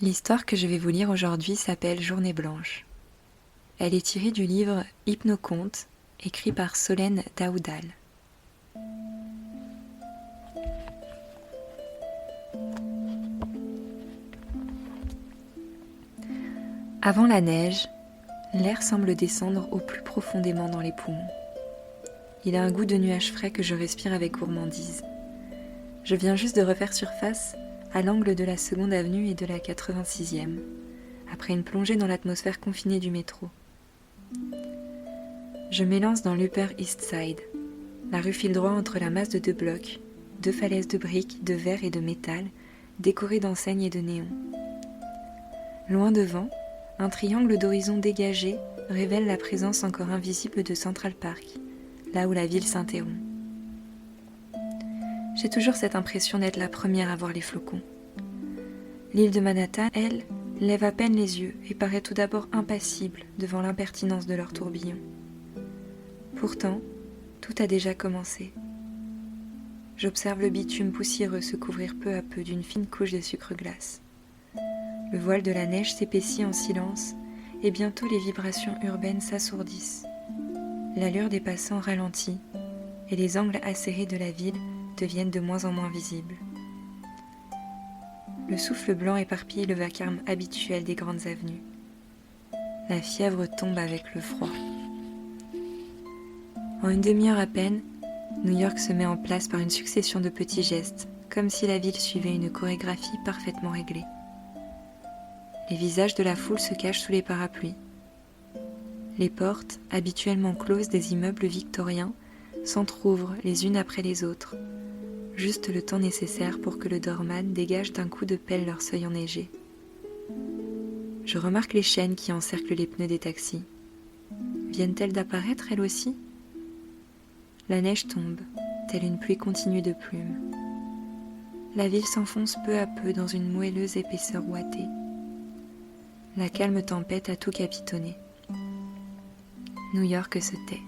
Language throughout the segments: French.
L'histoire que je vais vous lire aujourd'hui s'appelle Journée blanche. Elle est tirée du livre Hypnoconte, écrit par Solène Daoudal. Avant la neige, l'air semble descendre au plus profondément dans les poumons. Il a un goût de nuage frais que je respire avec gourmandise. Je viens juste de refaire surface à l'angle de la 2e avenue et de la 86e, après une plongée dans l'atmosphère confinée du métro. Je m'élance dans l'Upper East Side. La rue file droit entre la masse de 2 blocs, 2 falaises de briques, de verre et de métal, décorées d'enseignes et de néons. Loin devant, un triangle d'horizon dégagé révèle la présence encore invisible de Central Park, là où la ville s'interrompt. J'ai toujours cette impression d'être la première à voir les flocons. L'île de Manhattan, elle, lève à peine les yeux et paraît tout d'abord impassible devant l'impertinence de leur tourbillon. Pourtant, tout a déjà commencé. J'observe le bitume poussiéreux se couvrir peu à peu d'une fine couche de sucre glace. Le voile de la neige s'épaissit en silence et bientôt les vibrations urbaines s'assourdissent. L'allure des passants ralentit et les angles acérés de la ville deviennent de moins en moins visibles. Le souffle blanc éparpille le vacarme habituel des grandes avenues. La fièvre tombe avec le froid. En une demi-heure à peine, New York se met en place par une succession de petits gestes, comme si la ville suivait une chorégraphie parfaitement réglée. Les visages de la foule se cachent sous les parapluies. Les portes, habituellement closes des immeubles victoriens, s'entr'ouvrent les unes après les autres, juste le temps nécessaire pour que le doorman dégage d'un coup de pelle leur seuil enneigé. Je remarque les chaînes qui encerclent les pneus des taxis. Viennent-elles d'apparaître, elles aussi ? La neige tombe, telle une pluie continue de plumes. La ville s'enfonce peu à peu dans une moelleuse épaisseur ouatée. La calme tempête a tout capitonné. New York se tait.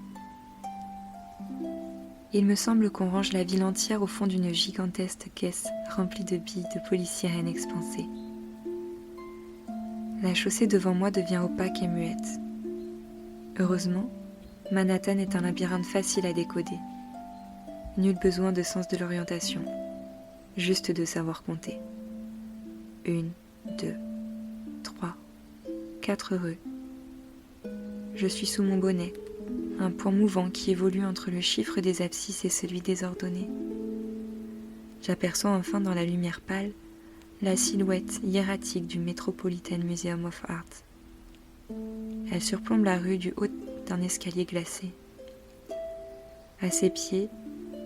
Il me semble qu'on range la ville entière au fond d'une gigantesque caisse remplie de billes de police sirène expansées. La chaussée devant moi devient opaque et muette. Heureusement, Manhattan est un labyrinthe facile à décoder. Nul besoin de sens de l'orientation, juste de savoir compter. 1, 2, 3, 4 rues. Je suis sous mon bonnet, un point mouvant qui évolue entre le chiffre des abscisses et celui des ordonnées. J'aperçois enfin dans la lumière pâle la silhouette hiératique du Metropolitan Museum of Art. Elle surplombe la rue du haut d'un escalier glacé. À ses pieds,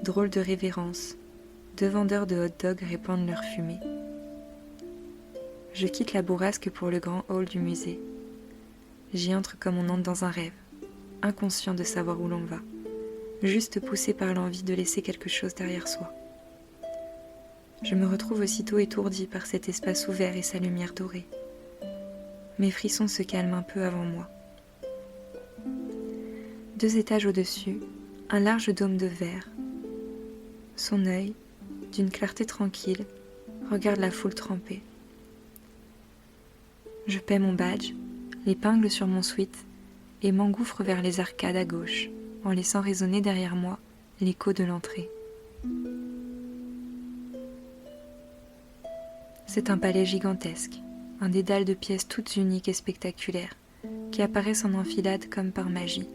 drôle de révérence, 2 vendeurs de hot-dogs répandent leur fumée. Je quitte la bourrasque pour le grand hall du musée. J'y entre comme on entre dans un rêve, inconscient de savoir où l'on va, juste poussé par l'envie de laisser quelque chose derrière soi. Je me retrouve aussitôt étourdi par cet espace ouvert et sa lumière dorée. Mes frissons se calment un peu avant moi. 2 étages au-dessus, un large dôme de verre. Son œil, d'une clarté tranquille, regarde la foule trempée. Je paie mon badge, l'épingle sur mon sweat et m'engouffre vers les arcades à gauche, en laissant résonner derrière moi l'écho de l'entrée. C'est un palais gigantesque, un dédale de pièces toutes uniques et spectaculaires, qui apparaissent en enfilade comme par magie.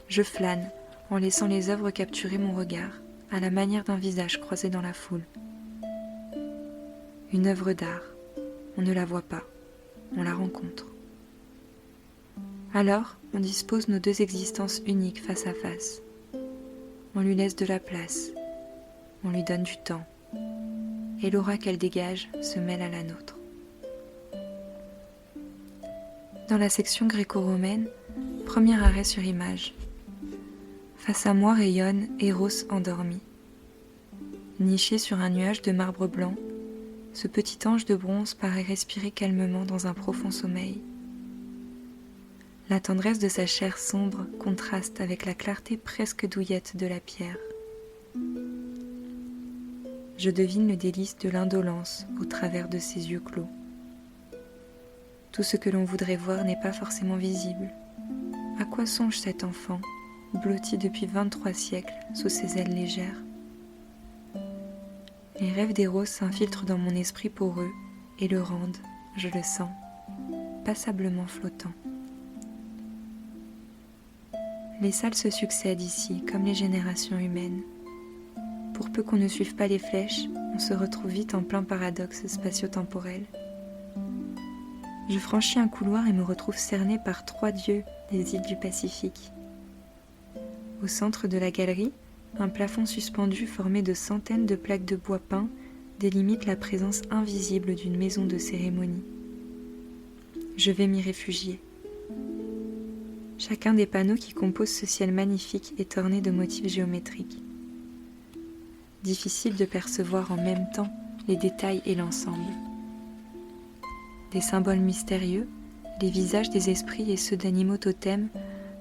Je flâne, en laissant les œuvres capturer mon regard, à la manière d'un visage croisé dans la foule. Une œuvre d'art, on ne la voit pas, on la rencontre. Alors, on dispose nos 2 existences uniques face à face. On lui laisse de la place, on lui donne du temps, et l'aura qu'elle dégage se mêle à la nôtre. Dans la section gréco-romaine, premier arrêt sur image. Face à moi rayonne Eros endormi. Niché sur un nuage de marbre blanc, ce petit ange de bronze paraît respirer calmement dans un profond sommeil. La tendresse de sa chair sombre contraste avec la clarté presque douillette de la pierre. Je devine le délice de l'indolence au travers de ses yeux clos. Tout ce que l'on voudrait voir n'est pas forcément visible. À quoi songe cet enfant, blotti depuis 23 siècles sous ses ailes légères? Les rêves des roses s'infiltrent dans mon esprit poreux et le rendent, je le sens, passablement flottant. Les salles se succèdent ici, comme les générations humaines. Pour peu qu'on ne suive pas les flèches, on se retrouve vite en plein paradoxe spatio-temporel. Je franchis un couloir et me retrouve cerné par 3 dieux des îles du Pacifique. Au centre de la galerie, un plafond suspendu formé de centaines de plaques de bois peint délimite la présence invisible d'une maison de cérémonie. Je vais m'y réfugier. Chacun des panneaux qui composent ce ciel magnifique est orné de motifs géométriques. Difficile de percevoir en même temps les détails et l'ensemble. Des symboles mystérieux, les visages des esprits et ceux d'animaux totems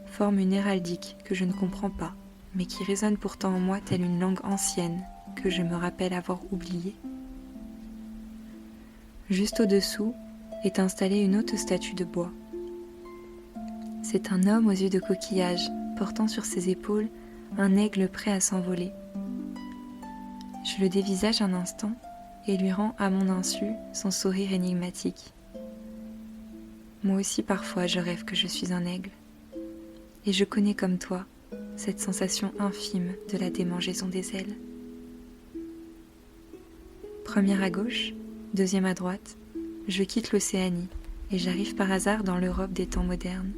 forment une héraldique que je ne comprends pas, mais qui résonne pourtant en moi telle une langue ancienne que je me rappelle avoir oubliée. Juste au-dessous est installée une haute statue de bois. C'est un homme aux yeux de coquillage, portant sur ses épaules un aigle prêt à s'envoler. Je le dévisage un instant et lui rends à mon insu son sourire énigmatique. Moi aussi parfois je rêve que je suis un aigle. Et je connais comme toi cette sensation infime de la démangeaison des ailes. Première à gauche, deuxième à droite, je quitte l'Océanie et j'arrive par hasard dans l'Europe des temps modernes.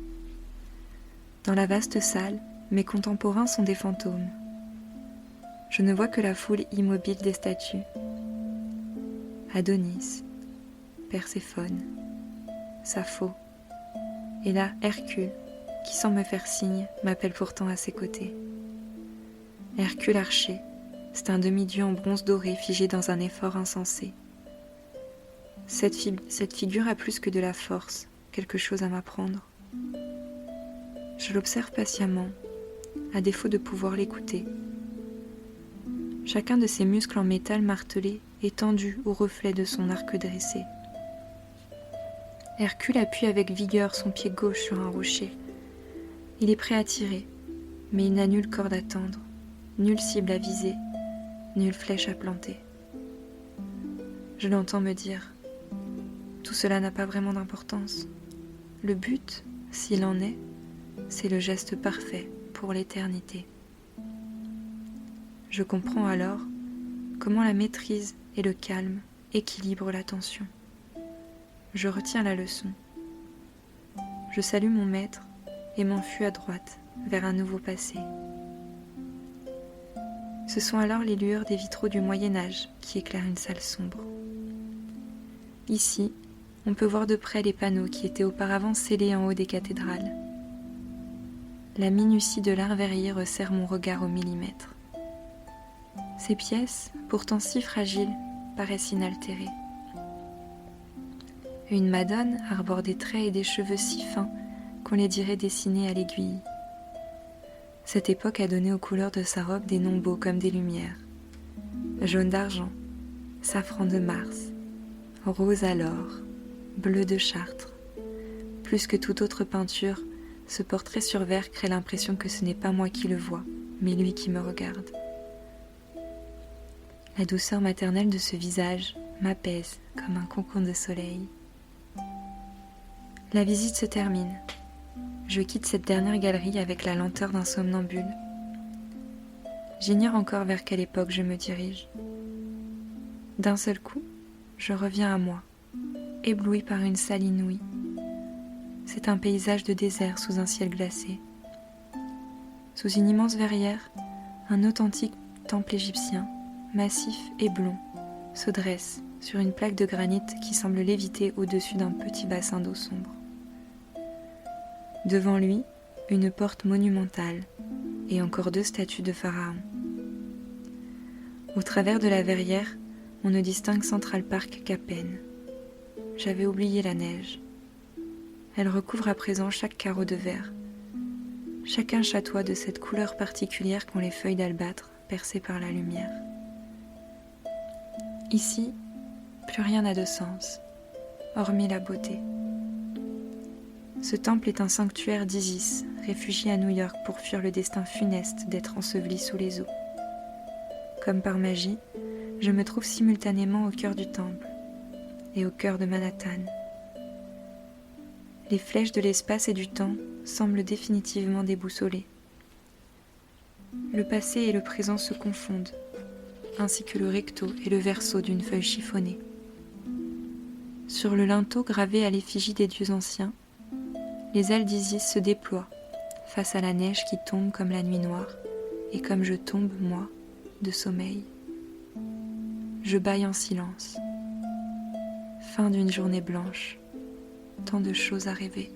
Dans la vaste salle, mes contemporains sont des fantômes. Je ne vois que la foule immobile des statues. Adonis, Perséphone, Sappho, et là Hercule, qui sans me faire signe m'appelle pourtant à ses côtés. Hercule archer, c'est un demi-dieu en bronze doré figé dans un effort insensé. Cette figure a plus que de la force, quelque chose à m'apprendre. Je l'observe patiemment, à défaut de pouvoir l'écouter. Chacun de ses muscles en métal martelé est tendu au reflet de son arc dressé. Hercule appuie avec vigueur son pied gauche sur un rocher. Il est prêt à tirer, mais il n'a nulle corde à tendre, nulle cible à viser, nulle flèche à planter. Je l'entends me dire « Tout cela n'a pas vraiment d'importance. Le but, s'il en est, c'est le geste parfait pour l'éternité. » Je comprends alors comment la maîtrise et le calme équilibrent l'attention. Je retiens la leçon. Je salue mon maître et m'enfuis à droite vers un nouveau passé. Ce sont alors les lueurs des vitraux du Moyen-Âge qui éclairent une salle sombre. Ici, on peut voir de près les panneaux qui étaient auparavant scellés en haut des cathédrales. La minutie de l'art verrier resserre mon regard au millimètre. Ces pièces, pourtant si fragiles, paraissent inaltérées. Une madone arbore des traits et des cheveux si fins qu'on les dirait dessinés à l'aiguille. Cette époque a donné aux couleurs de sa robe des noms beaux comme des lumières. Jaune d'argent, safran de Mars, rose à l'or, bleu de Chartres. Plus que toute autre peinture, ce portrait sur verre crée l'impression que ce n'est pas moi qui le vois, mais lui qui me regarde. La douceur maternelle de ce visage m'apaise comme un concombre de soleil. La visite se termine. Je quitte cette dernière galerie avec la lenteur d'un somnambule. J'ignore encore vers quelle époque je me dirige. D'un seul coup, je reviens à moi, ébloui par une salle inouïe. C'est un paysage de désert sous un ciel glacé. Sous une immense verrière, un authentique temple égyptien, massif et blond, se dresse sur une plaque de granit qui semble léviter au-dessus d'un petit bassin d'eau sombre. Devant lui, une porte monumentale et encore 2 statues de pharaons. Au travers de la verrière, on ne distingue Central Park qu'à peine. J'avais oublié la neige. Elle recouvre à présent chaque carreau de verre. Chacun chatoie de cette couleur particulière qu'ont les feuilles d'albâtre percées par la lumière. Ici, plus rien n'a de sens, hormis la beauté. Ce temple est un sanctuaire d'Isis, réfugié à New York pour fuir le destin funeste d'être enseveli sous les eaux. Comme par magie, je me trouve simultanément au cœur du temple et au cœur de Manhattan. Les flèches de l'espace et du temps semblent définitivement déboussolées. Le passé et le présent se confondent, ainsi que le recto et le verso d'une feuille chiffonnée. Sur le linteau gravé à l'effigie des dieux anciens, les ailes d'Isis se déploient face à la neige qui tombe comme la nuit noire et comme je tombe, moi, de sommeil. Je bâille en silence. Fin d'une journée blanche. Tant de choses à rêver.